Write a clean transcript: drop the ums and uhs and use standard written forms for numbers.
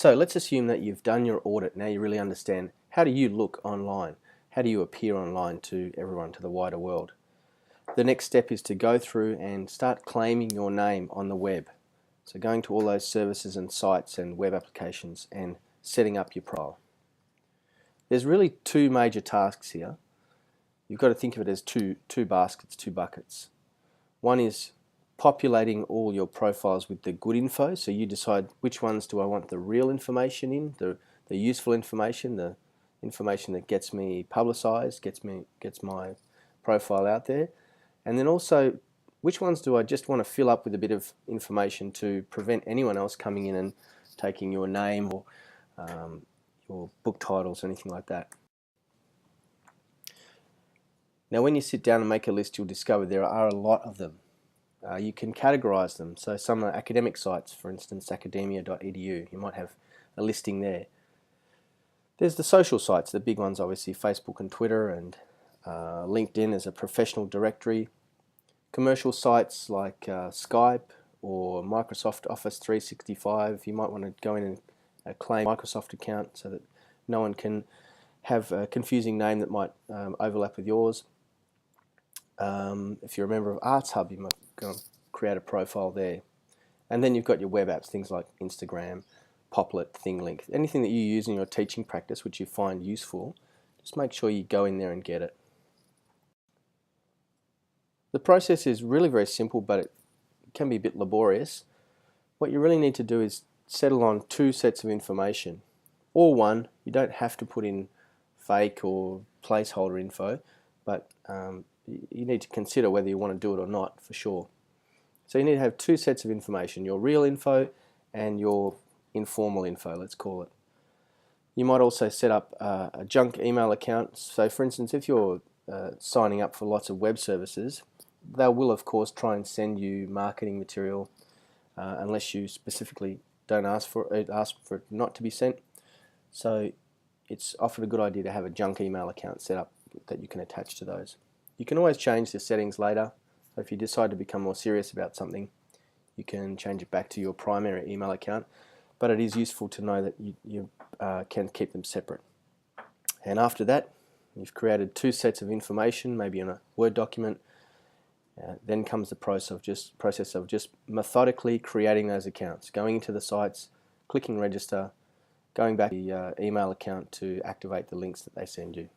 So let's assume that you've done your audit. Now you really understand, how do you look online? How do you appear online to everyone, to the wider world? The next step is to go through and start claiming your name on the web. So going to all those services and sites and web applications and setting up your profile. There's really two major tasks here. You've got to think of it as two baskets, two buckets. One is populating all your profiles with the good info, so you decide which ones do I want the real information in, the useful information, the information that gets me publicized, gets my profile out there, and then also which ones do I just want to fill up with a bit of information to prevent anyone else coming in and taking your name or your book titles or anything like that. Now when you sit down and make a list, you'll discover there are a lot of them. You can categorize them. So some are academic sites, for instance academia.edu. You might have a listing there. There's the social sites, the big ones obviously, Facebook and Twitter, and LinkedIn as a professional directory. Commercial sites like Skype or Microsoft Office 365, you might want to go in and claim a Microsoft account so that no one can have a confusing name that might overlap with yours. If you're a member of Arts Hub, you might go and create a profile there. And then you've got your web apps, things like Instagram, Poplet, ThingLink, anything that you use in your teaching practice which you find useful, just make sure you go in there and get it. The process is really very simple, but it can be a bit laborious. What you really need to do is settle on two sets of information, or one. You don't have to put in fake or placeholder info, but you need to consider whether you want to do it or not, for sure. So you need to have two sets of information, your real info and your informal info, let's call it. You might also set up a junk email account. So for instance, if you're signing up for lots of web services, they will of course try and send you marketing material unless you specifically don't ask for it not to be sent. So it's often a good idea to have a junk email account set up that you can attach to those. You can always change the settings later. So if you decide to become more serious about something, you can change it back to your primary email account, but it is useful to know that you can keep them separate. And after that, you've created two sets of information, maybe in a Word document. Then comes the process of just methodically creating those accounts, going into the sites, clicking register, going back to the email account to activate the links that they send you.